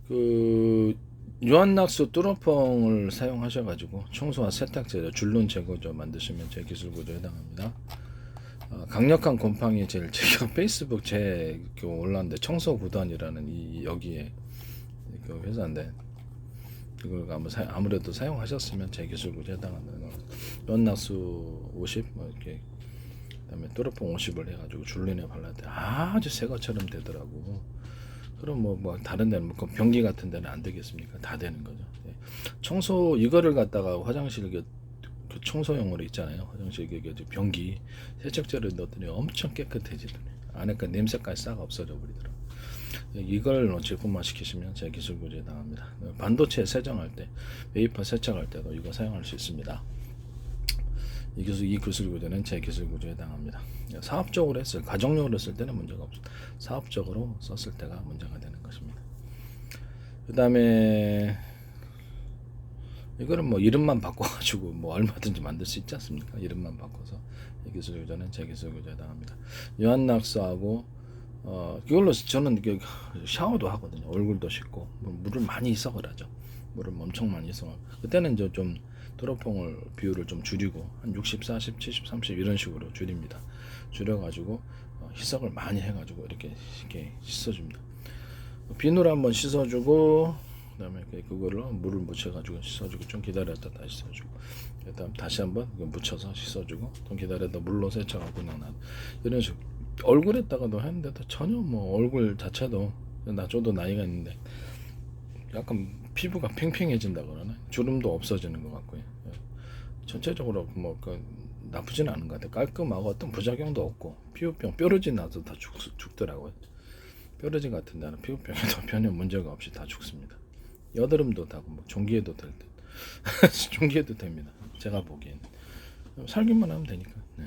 그 유한낙수 뚜러펑을 사용하셔가지고 청소와 세탁제로 줄눈 제거조 만드시면 제 기술 구조에 해당합니다. 강력한 곰팡이 젤 제가 페이스북 그 올랐는데 청소 구단이라는 이 여기에 그 회사인데 그걸 아무래도 사용하셨으면 제 기술 구조에 해당하는 유한낙수 50 뭐 이렇게 그다음에 뚜러펑 50을 해가지고 줄눈에 발라야 돼. 아주 새 것처럼 되더라고. 그럼 뭐 다른 데는 뭐 변기 같은 데는 안 되겠습니까? 다 되는 거죠. 예. 청소 이거를 갖다가 화장실 그 청소용으로 있잖아요. 화장실 변기 세척제를 넣었더니 엄청 깨끗해지더니 안에 그 냄새까지 싹 없어져 버리더라고요. 이걸 제품화 시키시면 제 기술 구조에 해당합니다. 반도체 세정할 때, 웨이퍼 세척할 때도 이거 사용할 수 있습니다. 이 기술 구조는 제 기술 구조에 해당합니다. 사업적으로 가정용으로 쓸 때는 문제가 없습니다. 사업적으로 썼을 때가 문제가 되는 것입니다. 그 다음에 이거는 뭐 이름만 바꿔가지고 뭐 얼마든지 만들 수 있지 않습니까? 이름만 바꿔서 이 기술 구조는 제 기술 구조에 해당합니다. 유한낙수하고 이걸로 저는 샤워도 하거든요. 얼굴도 씻고 물을 많이 썩으라죠. 물을 엄청 많이 썩어. 그때는 이제 좀 뚜러펑을 비율을 좀 줄이고 한 60, 40, 70, 30 이런 식으로 줄입니다. 줄여가지고 희석을 많이 해가지고 이렇게 씻어줍니다. 비누를 한번 씻어주고 그다음에 그거를 물을 묻혀가지고 씻어주고 좀 기다렸다 다시 씻어주고 그다음 다시 한번 묻혀서 씻어주고 좀 기다렸다 물로 세척하고 그냥 이런 식으로 얼굴에다가도 했는데도 전혀 뭐 얼굴 자체도 저도 나이가 있는데 약간 피부가 팽팽해진다 그러나 주름도 없어지는 것 같고요. 전체적으로 나쁘지는 않은 것 같아요. 깔끔하고 어떤 부작용도 없고 피부병 뾰루지 나서 다 죽더라고요. 뾰루지 같은 데는 피부병에도 전혀 문제가 없이 다 죽습니다. 여드름도 다고 뭐 종기에도 될 듯. 종기에도 됩니다. 제가 보기엔 살균만 하면 되니까. 네.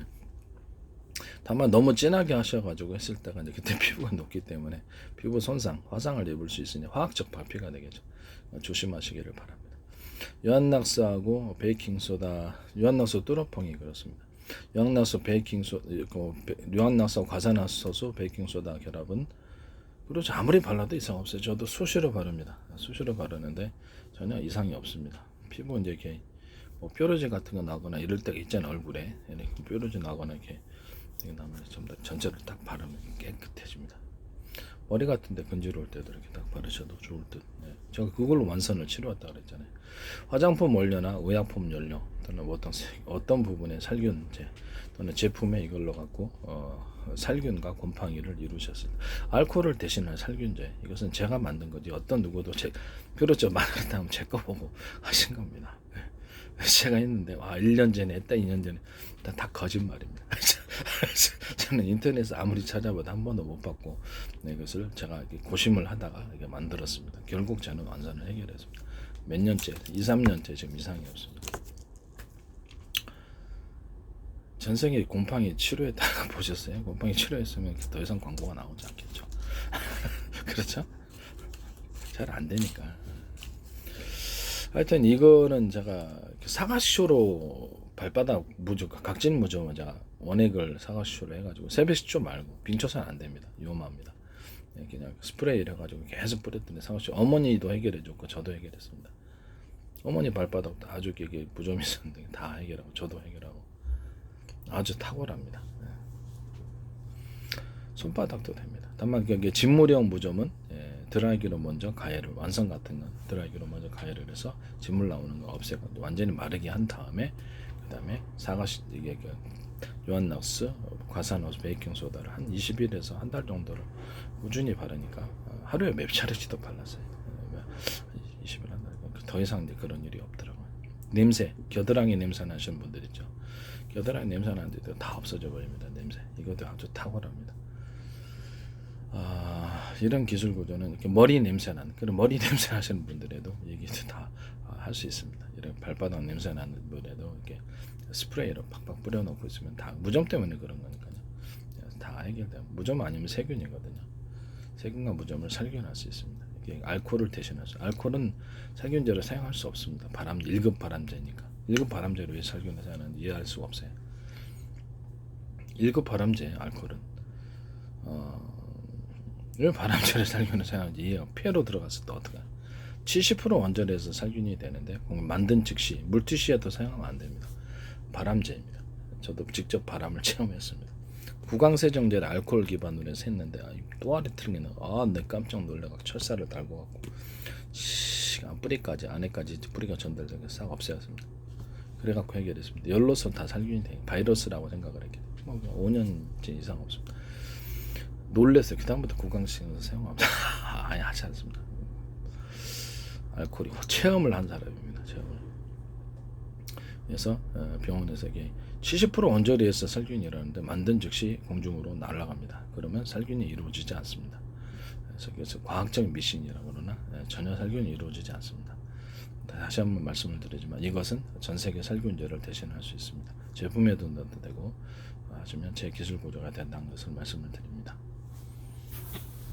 다만 너무 진하게 하셔가지고 했을 때가 이제 그때 피부가 녹기 때문에 피부 손상, 화상을 입을 수 있으니 화학적 발피가 되겠죠. 조심하시기를 바랍니다. 유한낙스하고 베이킹소다, 유한낙스 뚜러펑이 그렇습니다. 유한낙스하고 과산화수소, 베이킹소다 결합은 그렇죠. 아무리 발라도 이상 없어요. 저도 수시로 바릅니다. 수시로 바르는데 전혀 이상이 없습니다. 피부 이제 이렇게 뭐 뾰루지 같은 거 나거나 이럴 때가 있잖아요. 얼굴에 이렇게 뾰루지 나거나 이렇게 나면 전부 전체를 딱 바르면 깨끗해집니다. 머리 같은데 건지러울 때도 이렇게 딱 바르셔도 좋을 듯. 네. 제가 그걸로 완선을 치료했다 그랬잖아요. 화장품 원료나 의약품 연료 또는 어떤 부분의 살균제 또는 제품에 이걸로 갖고 살균과 곰팡이를 이루셨을 때 알코올을 대신할 살균제 이것은 제가 만든 거지 어떤 누구도 그렇죠 말했다 하면 제 거 보고 하신 겁니다. 네. 제가 했는데 1년 전에 했다 2년 전에 다 거짓말입니다. 저는 인터넷에서 아무리 찾아봐도 한 번도 못 봤고 이것을 제가 고심을 하다가 이게 만들었습니다. 결국 저는 완전을 해결했습니다. 몇 년째 2, 3년째 지금 이상이 없습니다. 전생에 곰팡이 치료했다고 보셨어요? 곰팡이 치료했으면 더 이상 광고가 나오지 않겠죠. 그렇죠? 잘 안 되니까. 하여튼 이거는 제가 사과시초로 발바닥 각진 무좀은 제가 원액을 사과시초로 해가지고 세배시초 말고 빙초산 안 됩니다. 위험합니다. 그냥 스프레이를 해가지고 계속 뿌렸더니 사과시초 어머니도 해결해줬고 저도 해결했습니다. 어머니 발바닥도 아주 무좀 있었는데 다 해결하고 저도 해결하고 아주 탁월합니다. 손바닥도 됩니다. 다만 진물형 무좀은 드라이기로 먼저 가열을 완성 같은 건 드라이기로 먼저 가열을 해서 진물 나오는 거 없애고 완전히 마르게 한 다음에 그다음에 유한낙스, 과산화수, 베이킹소다를 한 20일에서 한 달 정도를 꾸준히 바르니까 하루에 몇 차례씩도 발랐어요. 20일 한 달. 더 이상 이제 그런 일이 없더라고요. 냄새, 겨드랑이 냄새 나시는 분들 있죠. 겨드랑이 냄새 나는데도 다 없어져 버립니다. 냄새. 이것도 아주 탁월합니다. 이런 기술 구조는 이렇게 머리 냄새 나는 그런 머리 냄새 나시는 분들에도 얘기도 다 할 수 있습니다. 이런 발바닥 냄새 나는 분에도 이렇게 스프레이로 팍팍 뿌려놓고 있으면 다 무좀 때문에 그런 거니까요. 다 해결돼요. 무좀 아니면 세균이거든요. 세균과 무좀을 살균할 수 있습니다. 이게 알코올을 대신할 수. 알코올은 살균제로 사용할 수 없습니다. 1급 발암제니까. 1급 발암제로 왜 살균을 사용하는지 이해할 수가 없어요. 1급 발암제 알코올은 왜 발암제를 살균을 사용하는지 이해가 폐로 들어갔을 때 어떡해. 70% 원자로에서 살균이 되는데 만든 즉시 물티슈에도 사용하면 안 됩니다. 발암제입니다. 저도 직접 발암을 체험했습니다. 구강세정제를 알코올 기반으로 해서 했는데 또아리 틀리는 내 깜짝 놀래가 철사를 달고 갖고 뿌리까지 안에까지 뿌리가 전달되게 싹 없애었습니다. 그래갖고 해결했습니다. 열로서 다 살균이 돼 바이러스라고 생각을 했기 때문에 5년째 이상 없습니다. 놀랬어요. 그 다음부터 구강식에서 사용합니다. 아니 하지 않습니다. 알코올이 체험을 한 사람입니다. 체험을. 그래서 병원에서 이게 70% 원자로에서 살균이 일어나는데 만든 즉시 공중으로 날아갑니다. 그러면 살균이 이루어지지 않습니다. 그래서 과학적인 미신이라고 그러나 전혀 살균이 이루어지지 않습니다. 다시 한번 말씀을 드리지만 이것은 전 세계 살균제를 대신할 수 있습니다. 제품에도 넣어도 되고 하시면 제 기술 구조가 된다는 것을 말씀을 드립니다.